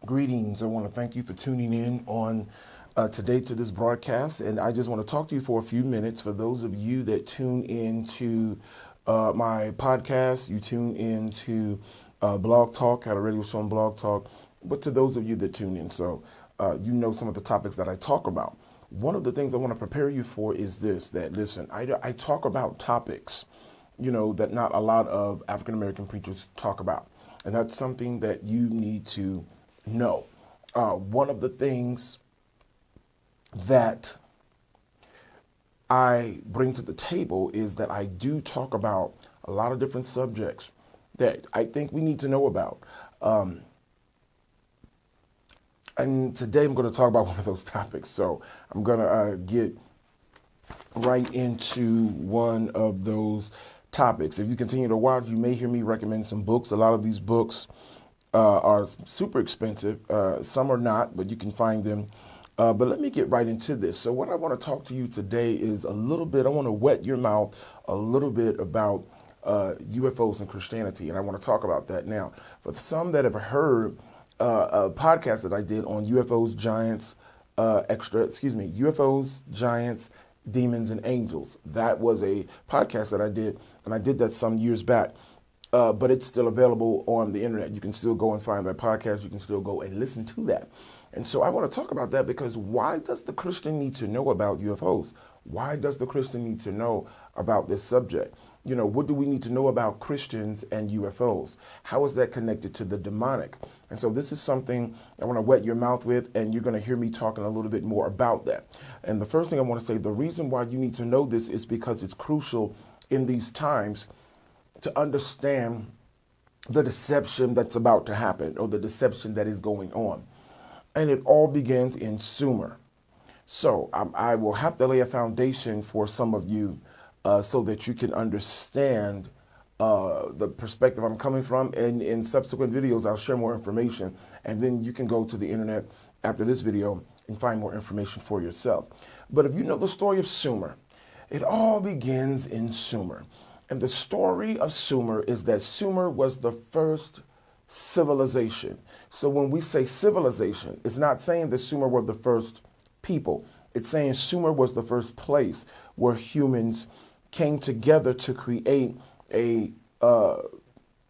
Greetings. I want to thank you for tuning in on today to this broadcast. And I just want to talk to you for a few minutes. For those of you that tune in to my podcast, you tune in to Blog Talk, had a radio show on Blog Talk. But to those of you that tune in, so you know some of the topics that I talk about. One of the things I want to prepare you for is this, that listen, I talk about topics, that not a lot of African-American preachers talk about. And that's something that you need to know. One of the things that I bring to the table is that I do talk about a lot of different subjects that I think we need to know about. And today I'm going to talk about one of those topics. So I'm going to get right into one of those topics. If you continue to watch, you may hear me recommend some books. A lot of these books are super expensive. Some are not, but you can find them. But let me get right into this. So what I want to talk to you today is I want to wet your mouth a little bit about UFOs and Christianity. And I want to talk about that now. For some that have heard a podcast that I did on UFOs, giants, demons, and angels. That was a podcast that I did, and I did that some years back. But it's still available on the internet. You can still go and find that podcast. You can still go and listen to that. And so I want to talk about that because why does the Christian need to know about UFOs? Why does the Christian need to know about this subject? What do we need to know about Christians and UFOs? How is that connected to the demonic? And so this is something I want to wet your mouth with, and you're going to hear me talking a little bit more about that. And the first thing I want to say, the reason why you need to know this is because it's crucial in these times to understand the deception that's about to happen or the deception that is going on. And it all begins in Sumer. So I will have to lay a foundation for some of you so that you can understand the perspective I'm coming from. And in subsequent videos, I'll share more information. And then you can go to the internet after this video and find more information for yourself. But if you know the story of Sumer, it all begins in Sumer. And the story of Sumer is that Sumer was the first civilization. So when we say civilization, it's not saying that Sumer were the first people. It's saying Sumer was the first place where humans came together to create a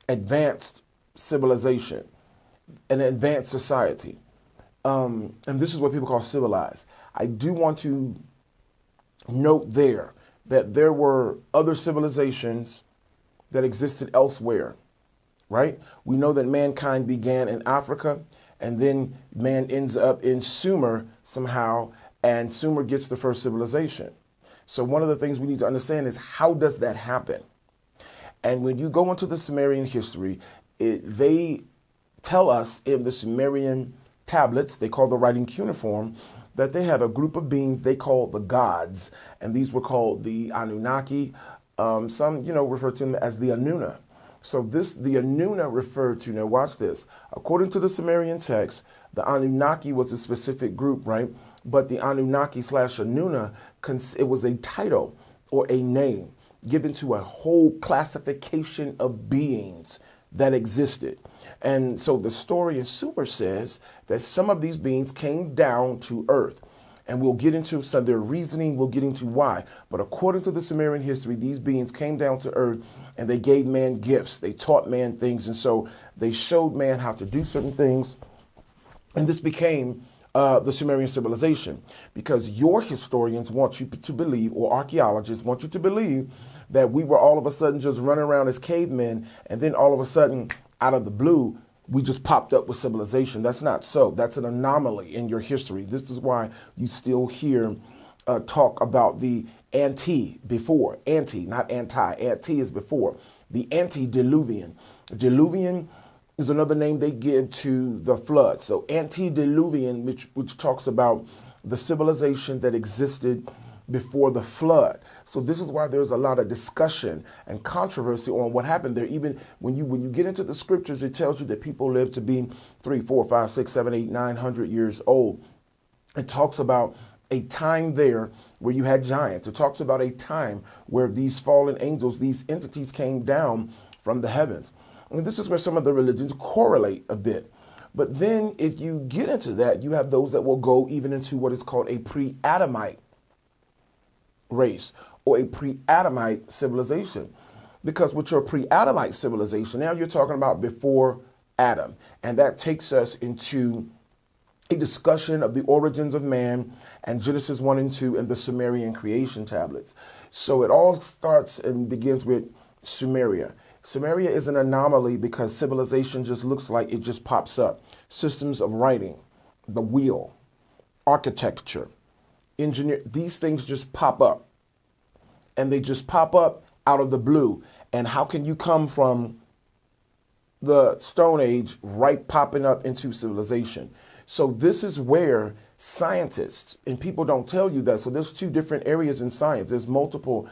advanced civilization, an advanced society. And this is what people call civilized. I do want to note there that there were other civilizations that existed elsewhere, right? We know that mankind began in Africa, and then man ends up in Sumer somehow, and Sumer gets the first civilization. So one of the things we need to understand is how does that happen? And when you go into the Sumerian history, they tell us in the Sumerian tablets, they call the writing cuniform, that they had a group of beings they called the gods, and these were called the Anunnaki. Some, refer to them as the Anuna. So the Anuna referred to, now watch this, according to the Sumerian text, the Anunnaki was a specific group, right? But the Anunnaki / Anuna, it was a title or a name given to a whole classification of beings that existed. And so the story in Sumer says that some of these beings came down to earth. And we'll get into some of their reasoning, we'll get into why. But according to the Sumerian history, these beings came down to earth and they gave man gifts. They taught man things. And so they showed man how to do certain things. And this became the Sumerian civilization, because your historians want you to believe, or archaeologists want you to believe, that we were all of a sudden just running around as cavemen, and then all of a sudden, out of the blue, we just popped up with civilization. That's not so. That's an anomaly in your history. This is why you still hear talk about the before. Not anti. Ante is before. The antediluvian. Diluvian is another name they give to the flood. So antediluvian, which talks about the civilization that existed before the flood. So this is why there's a lot of discussion and controversy on what happened there. Even when you get into the scriptures, it tells you that people lived to be 3, 4, 5, 6, 7, 8, 900 years old. It talks about a time there where you had giants. It talks about a time where these fallen angels, these entities came down from the heavens. And this is where some of the religions correlate a bit. But then if you get into that, you have those that will go even into what is called a pre-Adamite race or a pre-Adamite civilization. Because with your pre-Adamite civilization, now you're talking about before Adam. And that takes us into a discussion of the origins of man and Genesis 1 and 2 and the Sumerian creation tablets. So it all starts and begins with Sumeria. Sumeria is an anomaly because civilization just looks like it just pops up. Systems of writing, the wheel, architecture, engineer, these things just pop up. And they just pop up out of the blue. And how can you come from the Stone Age right popping up into civilization? So this is where scientists, and people don't tell you that. So there's two different areas in science. There's multiple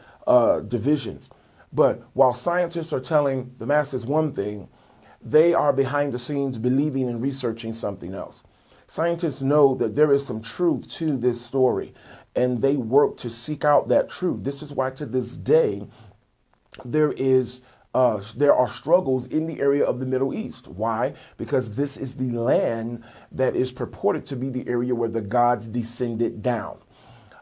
divisions. But while scientists are telling the masses one thing, they are behind the scenes believing and researching something else. Scientists know that there is some truth to this story, and they work to seek out that truth. This is why to this day, there are struggles in the area of the Middle East. Why? Because this is the land that is purported to be the area where the gods descended down.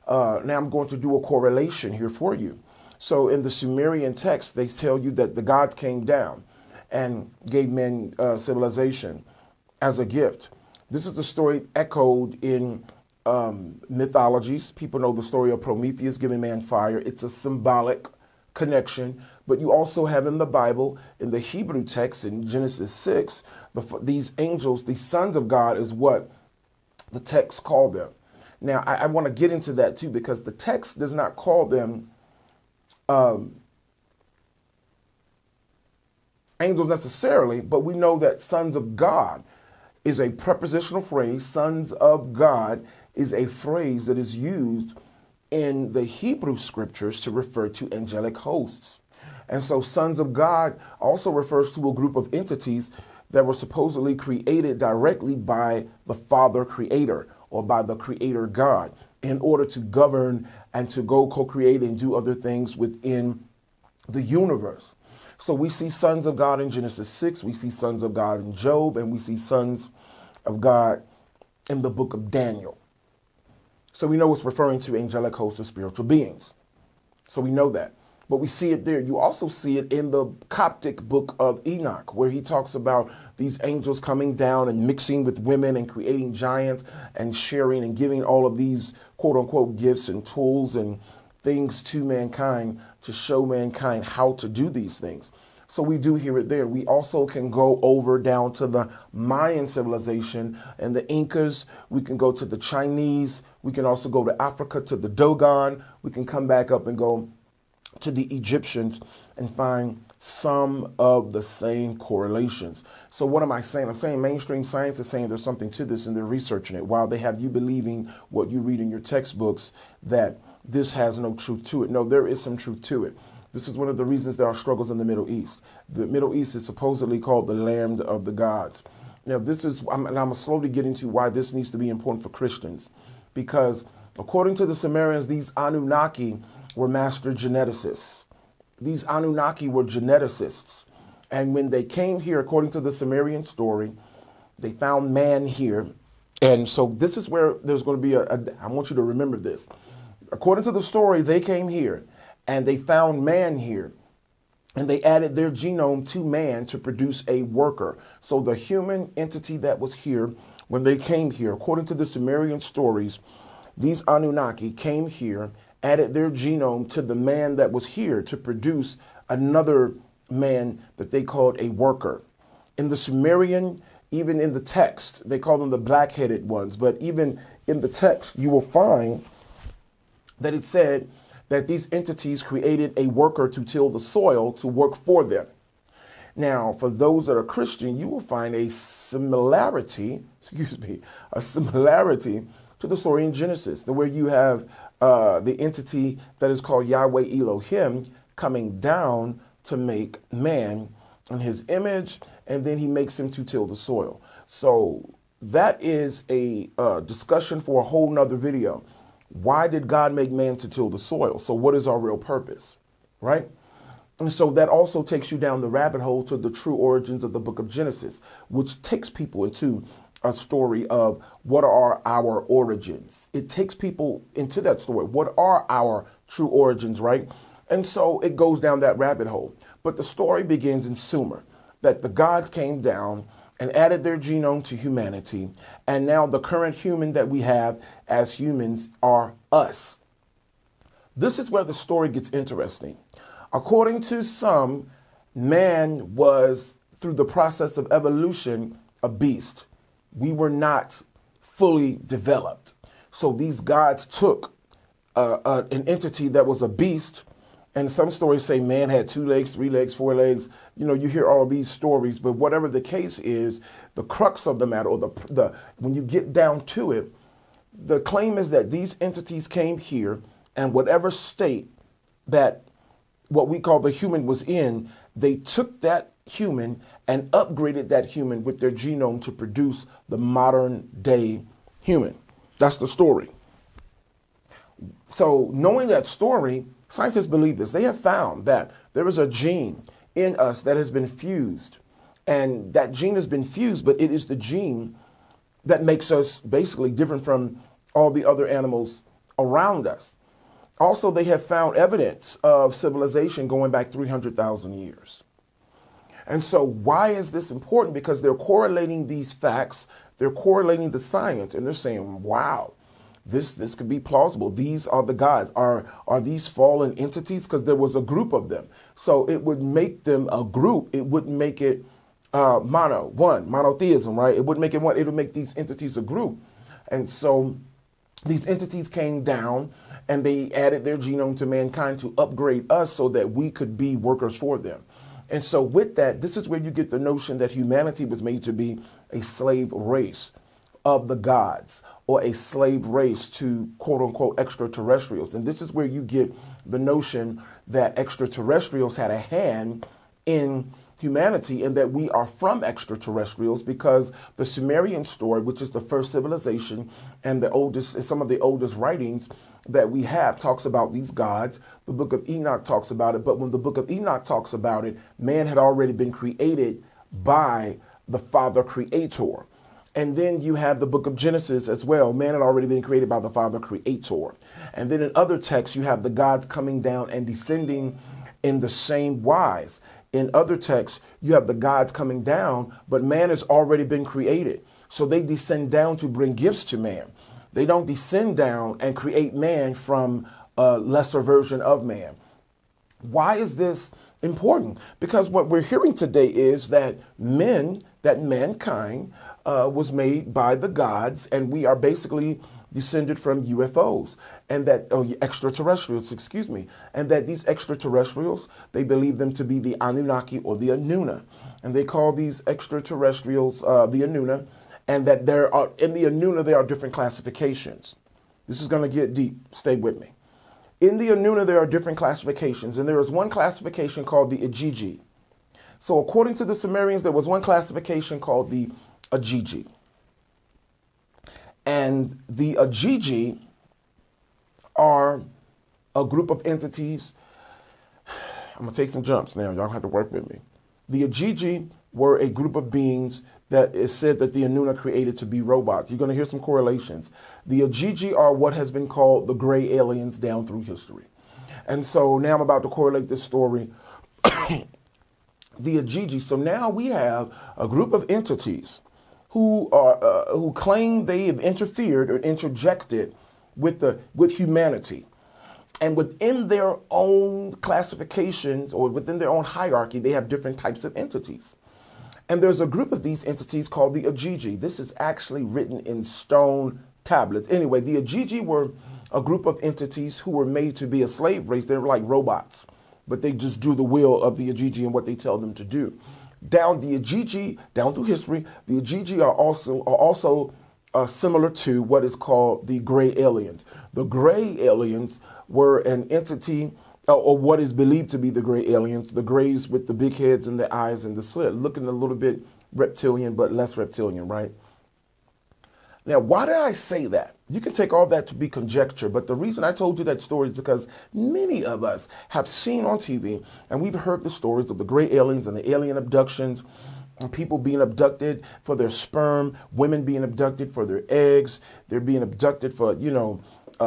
Now I'm going to do a correlation here for you. So in the Sumerian text, they tell you that the gods came down and gave men civilization as a gift. This is the story echoed in mythologies. People know the story of Prometheus giving man fire. It's a symbolic connection. But you also have in the Bible, in the Hebrew text in Genesis 6, these angels, these sons of God is what the text called them. Now, I want to get into that too, because the text does not call them angels necessarily, but we know that sons of God is a prepositional phrase. Sons of God is a phrase that is used in the Hebrew scriptures to refer to angelic hosts. And so sons of God also refers to a group of entities that were supposedly created directly by the Father Creator or by the Creator God in order to govern and to go co-create and do other things within the universe. So we see sons of God in Genesis 6, we see sons of God in Job, and we see sons of God in the book of Daniel. So we know it's referring to angelic hosts of spiritual beings. So we know that. But we see it there. You also see it in the Coptic book of Enoch, where he talks about these angels coming down and mixing with women and creating giants and sharing and giving all of these quote unquote gifts and tools and things to mankind to show mankind how to do these things. So we do hear it there. We also can go over down to the Mayan civilization and the Incas. We can go to the Chinese. We can also go to Africa to the Dogon. We can come back up and go to the Egyptians and find some of the same correlations. So what am I saying? I'm saying mainstream science is saying there's something to this and they're researching it, while they have you believing what you read in your textbooks that this has no truth to it. No, there is some truth to it. This is one of the reasons there are struggles in the Middle East. The Middle East is supposedly called the land of the gods. Now, this is, and I'm slowly getting to why this needs to be important for Christians, because according to the Sumerians, these Anunnaki were master geneticists. These Anunnaki were geneticists. And when they came here, according to the Sumerian story, they found man here. And so this is where there's going to be I want you to remember this. According to the story, they came here and they found man here. And they added their genome to man to produce a worker. So the human entity that was here when they came here, according to the Sumerian stories, these Anunnaki came here, added their genome to the man that was here to produce another man that they called a worker. In the Sumerian, even in the text, they call them the black-headed ones. But even in the text, you will find that it said that these entities created a worker to till the soil to work for them. Now, for those that are Christian, you will find a similarity to the story in Genesis, where you have the entity that is called Yahweh Elohim coming down to make man in his image, and then he makes him to till the soil. So that is a discussion for a whole nother video. Why did God make man to till the soil? So what is our real purpose, right? And so that also takes you down the rabbit hole to the true origins of the book of Genesis, which takes people into a story of what are our origins. It takes people into that story. What are our true origins, right? And so it goes down that rabbit hole. But the story begins in Sumer, that the gods came down and added their genome to humanity. And now the current human that we have as humans are us. This is where the story gets interesting. According to some, man was, through the process of evolution, a beast. We were not fully developed. So these gods took an entity that was a beast, and some stories say man had 2 legs, 3 legs, 4 legs. You know, you hear all of these stories, but whatever the case is, the crux of the matter, or the when you get down to it, the claim is that these entities came here, and whatever state that what we call the human was in, they took that human and upgraded that human with their genome to produce the modern day human. That's the story. So knowing that story, scientists believe this. They have found that there is a gene in us that has been fused, and that gene has been fused, but it is the gene that makes us basically different from all the other animals around us. Also, they have found evidence of civilization going back 300,000 years. And so why is this important? Because they're correlating these facts, they're correlating the science, and they're saying, wow, this could be plausible. These are the gods. Are these fallen entities? Because there was a group of them. So it would make them a group. It wouldn't make it monotheism, right? It wouldn't make it one. It would make these entities a group. And so these entities came down and they added their genome to mankind to upgrade us so that we could be workers for them. And so with that, this is where you get the notion that humanity was made to be a slave race of the gods, or a slave race to quote unquote extraterrestrials. And this is where you get the notion that extraterrestrials had a hand in humanity and that we are from extraterrestrials, because the Sumerian story, which is the first civilization and the oldest, some of the oldest writings that we have, talks about these gods. The book of Enoch talks about it, but when the book of Enoch talks about it, man had already been created by the Father Creator. And then you have the book of Genesis as well. Man had already been created by the Father Creator. And then in other texts, you have the gods coming down and descending in the same wise. In other texts, you have the gods coming down, but man has already been created. So they descend down to bring gifts to man. They don't descend down and create man from a lesser version of man. Why is this important? Because what we're hearing today is that mankind was made by the gods, and we are basically descended from UFOs, and that extraterrestrials, and that these extraterrestrials, they believe them to be the Anunnaki or the Anuna, and they call these extraterrestrials the Anuna, and that in the Anuna there are different classifications. This is going to get deep. Stay with me. In the Anuna there are different classifications, and there is one classification called the EBEs. So according to the Sumerians, there was one classification called the EBEs. And the EBEs are a group of entities. I'm going to take some jumps now. Y'all have to work with me. The EBEs were a group of beings that is said that the Anuna created to be robots. You're going to hear some correlations. The EBEs are what has been called the gray aliens down through history. And so now I'm about to correlate this story. The EBEs. So now we have a group of entities who claim they have interfered or interjected with humanity. And within their own classifications or within their own hierarchy, they have different types of entities. And there's a group of these entities called the EBEs. This is actually written in stone tablets. Anyway, the EBEs were a group of entities who were made to be a slave race. They were like robots, but they just do the will of the EBEs and what they tell them to do. Down through history, the EBEs are also similar to what is called the gray aliens. The gray aliens were an entity, or what is believed to be the gray aliens, the grays with the big heads and the eyes and the slit, looking a little bit reptilian, but less reptilian, right? Now, why did I say that? You can take all that to be conjecture, but the reason I told you that story is because many of us have seen on TV and we've heard the stories of the gray aliens and the alien abductions, and people being abducted for their sperm, women being abducted for their eggs, they're being abducted for,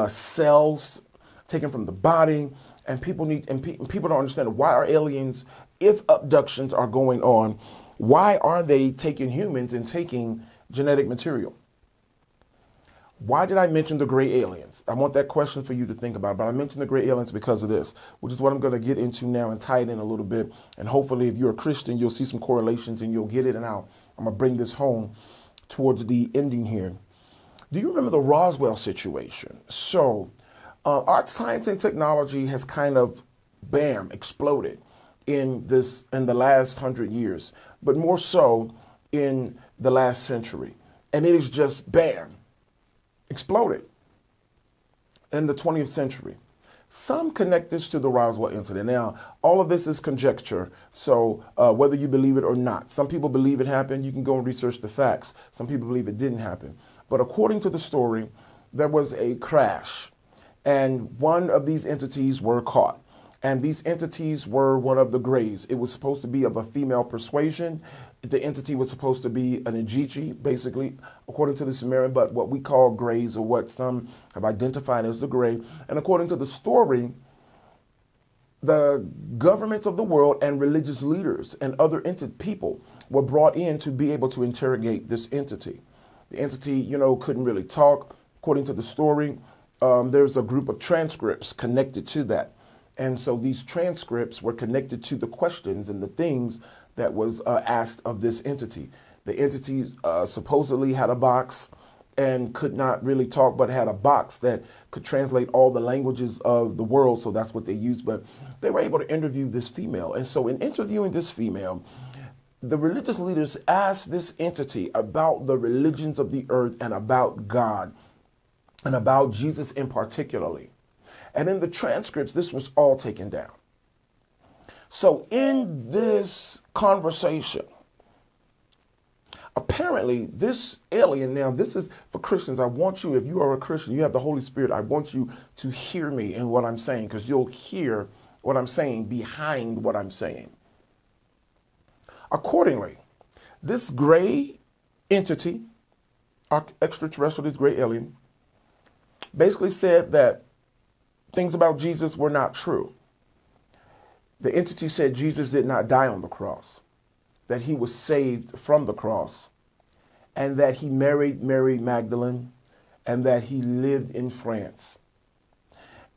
cells taken from the body, and people don't understand, why are aliens, if abductions are going on, why are they taking humans and taking genetic material? Why did I mention the gray aliens? I want that question for you to think about, but I mentioned the gray aliens because of this, which is what I'm going to get into now and tie it in a little bit. And hopefully if you're a Christian, you'll see some correlations and you'll get it. And I'm going to bring this home towards the ending here. Do you remember the Roswell situation? So our science and technology has kind of, exploded in the last 100 years, but more so in the last century. And it is just, exploded in the 20th century. Some connect this to the Roswell incident. Now, all of this is conjecture, so whether you believe it or not. Some people believe it happened. You can go and research the facts. Some people believe it didn't happen. But according to the story, there was a crash, and one of these entities were caught. And these entities were one of the Greys. It was supposed to be of a female persuasion. The entity was supposed to be an Ejiji, basically, according to the Sumerian, but what we call Greys, or what some have identified as the Grey. And according to the story, the governments of the world and religious leaders and other people were brought in to be able to interrogate this entity. The entity, couldn't really talk. According to the story, there's a group of transcripts connected to that. And so these transcripts were connected to the questions and the things that was asked of this entity. The entity supposedly had a box and could not really talk, but had a box that could translate all the languages of the world. So that's what they used. But they were able to interview this female. And so in interviewing this female, the religious leaders asked this entity about the religions of the earth and about God and about Jesus in particularly. And in the transcripts, this was all taken down. So in this conversation, apparently this alien, now this is for Christians. I want you, if you are a Christian, you have the Holy Spirit, I want you to hear me in what I'm saying, because you'll hear what I'm saying behind what I'm saying. Accordingly, this gray entity, extraterrestrial, this gray alien, basically said that things about Jesus were not true. The entity said Jesus did not die on the cross, that he was saved from the cross, and that he married Mary Magdalene, and that he lived in France,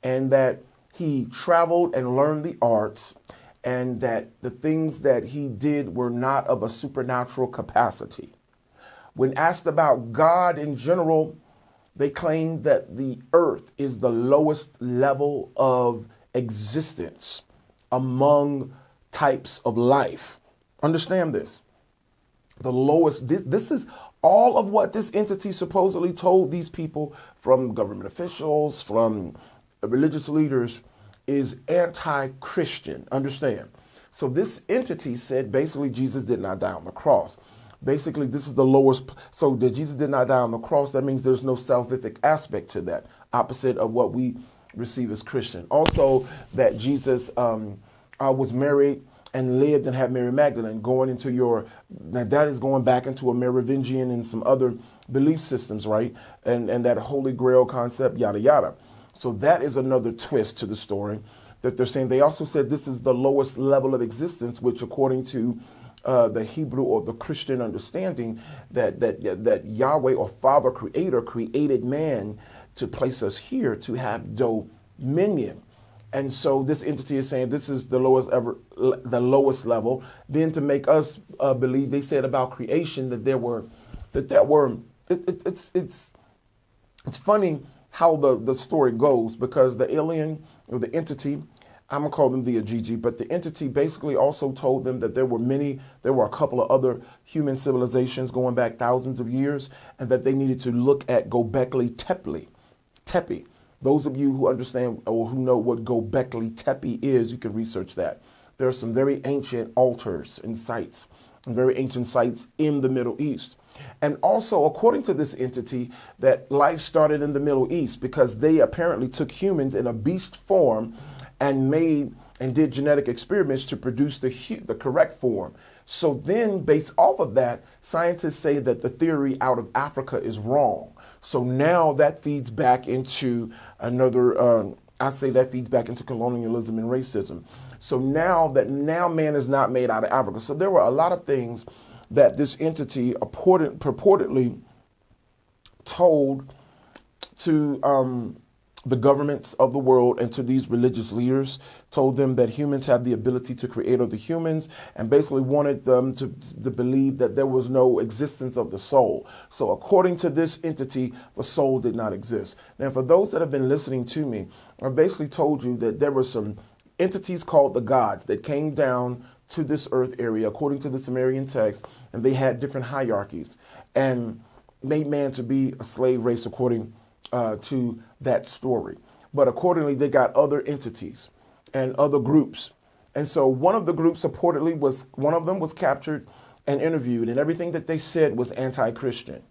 and that he traveled and learned the arts, and that the things that he did were not of a supernatural capacity. When asked about God in general, they claim that the earth is the lowest level of existence among types of life. Understand this. The lowest, this is all of what this entity supposedly told these people, from government officials, from religious leaders, is anti-Christian. Understand? So this entity said basically Jesus did not die on the cross. Basically, this is the lowest. So that Jesus did not die on the cross, that means there's no salvific aspect to that, opposite of what we receive as Christian. Also, that Jesus was married and lived and had Mary Magdalene, going into that is going back into a Merovingian and some other belief systems, right? And that Holy Grail concept, yada, yada. So that is another twist to the story that they're saying. They also said this is the lowest level of existence, which according to the Hebrew or the Christian understanding, that Yahweh or Father Creator created man to place us here to have dominion. And so this entity is saying this is the lowest level. Then to make us believe, they said about creation it's funny how the story goes, because the alien or the entity, I'm going to call them the Ejiji, but the entity basically also told them that there were a couple of other human civilizations going back thousands of years, and that they needed to look at Gobekli Tepe. Those of you who understand or who know what Gobekli Tepe is, you can research that. There are some very ancient altars and sites, and very ancient sites in the Middle East. And also, according to this entity, that life started in the Middle East because they apparently took humans in a beast form and did genetic experiments to produce the correct form. So then, based off of that, scientists say that the theory out of Africa is wrong. So now that feeds back into I say that feeds back into colonialism and racism. So now man is not made out of Africa. So there were a lot of things that this entity purportedly told to the governments of the world and to these religious leaders, told them that humans have the ability to create other humans, and basically wanted them to believe that there was no existence of the soul. So according to this entity, the soul did not exist. Now, for those that have been listening to me, I basically told you that there were some entities called the gods that came down to this earth area, according to the Sumerian text, and they had different hierarchies and made man to be a slave race according to that story. But accordingly, they got other entities and other groups. And so one of the groups one of them was captured and interviewed, and everything that they said was anti-Christian.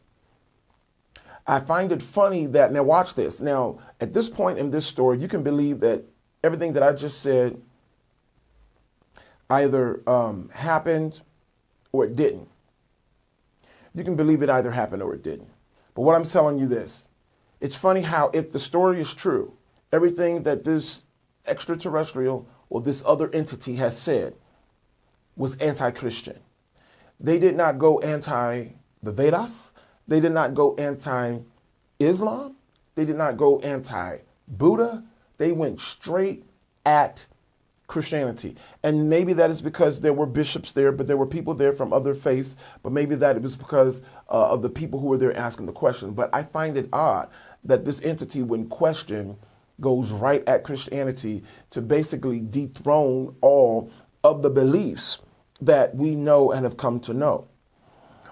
I find it funny that, now watch this. Now, at this point in this story, you can believe that everything that I just said either happened or it didn't. You can believe it either happened or it didn't. But what I'm telling you this, it's funny how if the story is true, everything that this extraterrestrial or this other entity has said was anti-Christian. They did not go anti the Vedas. They did not go anti-Islam. They did not go anti-Buddha. They went straight at Christianity. And maybe that is because there were bishops there, but there were people there from other faiths. But maybe that it was because of the people who were there asking the question. But I find it odd that this entity, when questioned, goes right at Christianity to basically dethrone all of the beliefs that we know and have come to know.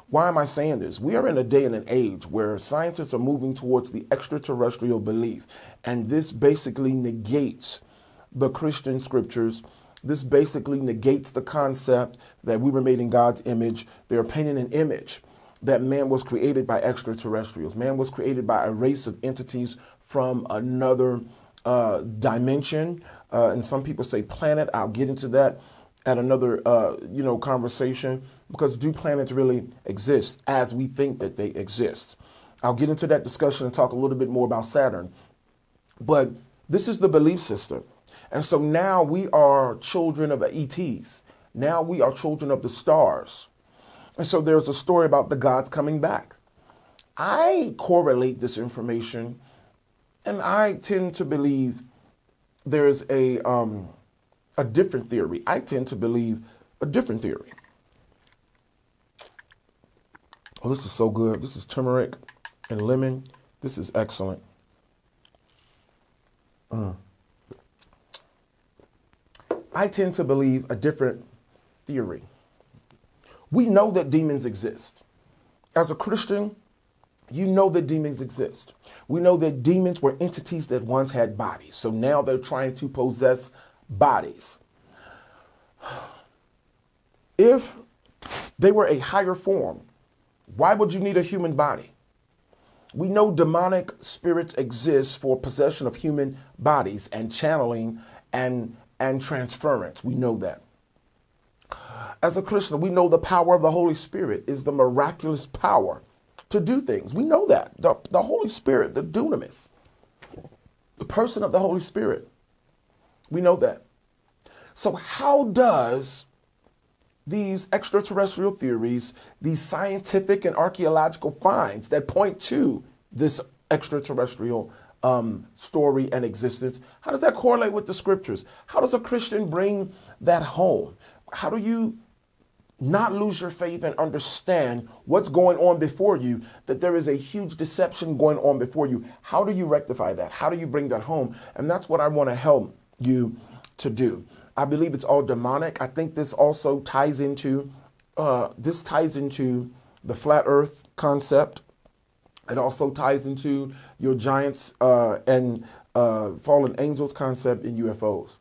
Why am I saying this? We are in a day and an age where scientists are moving towards the extraterrestrial belief, and this basically negates the Christian scriptures. This basically negates the concept that we were made in God's image. They're painting an image that man was created by extraterrestrials. Man was created by a race of entities from another dimension. And some people say planet. I'll get into that at another, conversation, because do planets really exist as we think that they exist? I'll get into that discussion and talk a little bit more about Saturn. But this is the belief system. And so now we are children of the ETs. Now we are children of the stars. And so there's a story about the gods coming back. I correlate this information, and I tend to believe there's a different theory. I tend to believe a different theory. Oh, this is so good. This is turmeric and lemon. This is excellent. I tend to believe a different theory. We know that demons exist. As a Christian, you know that demons exist. We know that demons were entities that once had bodies. So now they're trying to possess bodies. If they were a higher form, why would you need a human body? We know demonic spirits exist for possession of human bodies and channeling and transference. We know that. As a Christian, we know the power of the Holy Spirit is the miraculous power to do things. We know that. The Holy Spirit, the dunamis, the person of the Holy Spirit. We know that. So how does these extraterrestrial theories, these scientific and archaeological finds that point to this extraterrestrial story and existence, how does that correlate with the scriptures? How does a Christian bring that home? How do you not lose your faith and understand what's going on before you, that there is a huge deception going on before you? How do you rectify that? How do you bring that home? And that's what I want to help you to do. I believe it's all demonic. I think this also ties into the flat earth concept. It also ties into your giants and fallen angels concept in UFOs.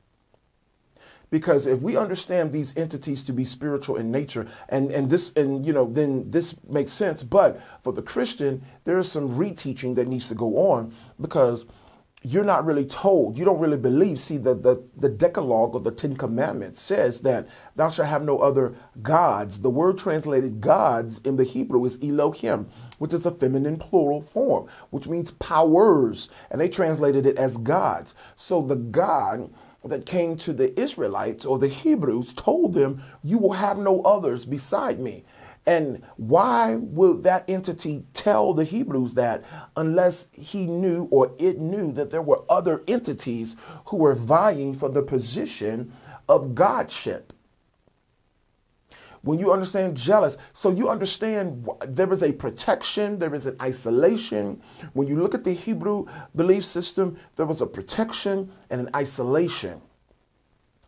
Because if we understand these entities to be spiritual in nature, then this makes sense. But for the Christian, there is some reteaching that needs to go on, because you're not really told. You don't really believe. See, the Decalogue or the Ten Commandments says that thou shalt have no other gods. The word translated gods in the Hebrew is Elohim, which is a feminine plural form, which means powers. And they translated it as gods. So the God that came to the Israelites or the Hebrews told them, you will have no others beside me. And why will that entity tell the Hebrews that unless he knew or it knew that there were other entities who were vying for the position of godship? When you understand jealous, so you understand there is a protection, there is an isolation. When you look at the Hebrew belief system, there was a protection and an isolation.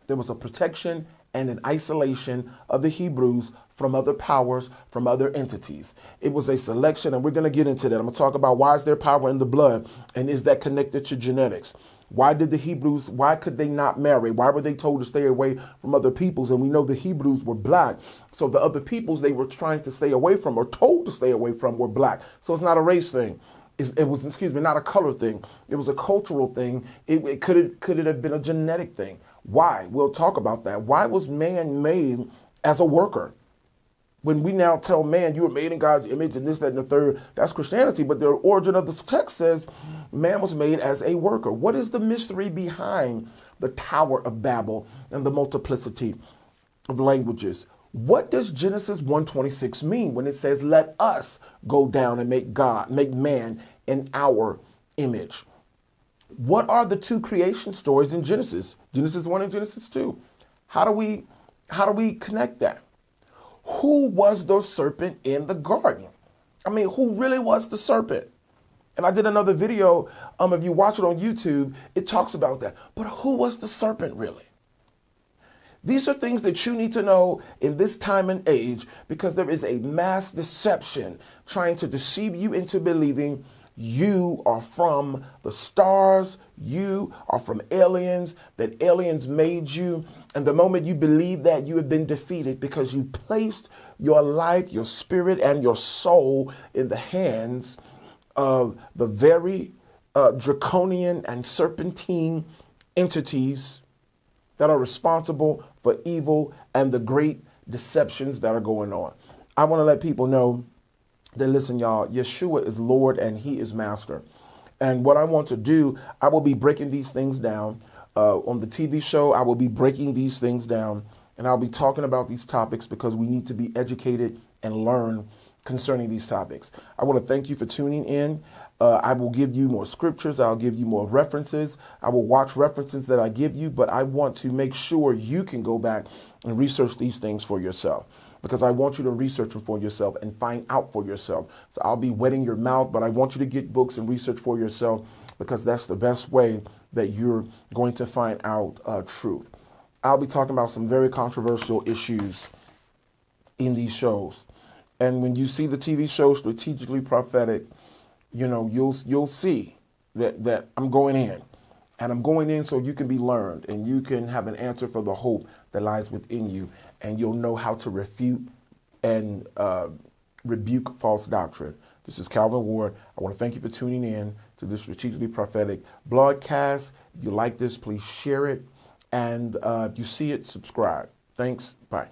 There was a protection and an isolation of the Hebrews from other powers, from other entities. It was a selection, and we're going to get into that. I'm going to talk about why is there power in the blood, and is that connected to genetics? Why could they not marry? Why were they told to stay away from other peoples? And we know the Hebrews were black. So the other peoples they were trying to stay away from or told to stay away from were black. So it's not a race thing. It was not a color thing. It was a cultural thing. Could it have been a genetic thing? Why? We'll talk about that. Why was man made as a worker? When we now tell man, you were made in God's image and this, that, and the third, that's Christianity. But the origin of the text says man was made as a worker. What is the mystery behind the Tower of Babel and the multiplicity of languages? What does Genesis 1:26 mean when it says, let us go down and make man in our image? What are the two creation stories in Genesis? Genesis 1 and Genesis 2. How do we connect that? Who was the serpent in the garden? I mean, who really was the serpent? And I did another video. If you watch it on YouTube, it talks about that. But who was the serpent really? These are things that you need to know in this time and age, because there is a mass deception trying to deceive you into believing you are from the stars, you are from aliens, that aliens made you. And the moment you believe that, you have been defeated, because you placed your life, your spirit, and your soul in the hands of the very draconian and serpentine entities that are responsible for evil and the great deceptions that are going on. I want to let people know that, listen, y'all, Yeshua is Lord and he is Master. And what I want to do, I will be breaking these things down on the TV show. I will be breaking these things down, and I'll be talking about these topics because we need to be educated and learn concerning these topics. I want to thank you for tuning in. I will give you more scriptures. I'll give you more references. I will watch references that I give you, but I want to make sure you can go back and research these things for yourself, because I want you to research them for yourself and find out for yourself. So I'll be wetting your mouth, but I want you to get books and research for yourself, because that's the best way that you're going to find out truth. I'll be talking about some very controversial issues in these shows. And when you see the TV show Strategically Prophetic, you'll see that I'm going in. And I'm going in so you can be learned and you can have an answer for the hope that lies within you. And you'll know how to refute and rebuke false doctrine. This is Calvin Ward. I want to thank you for tuning in to this Strategically Prophetic broadcast. If you like this, please share it. And if you see it, subscribe. Thanks. Bye.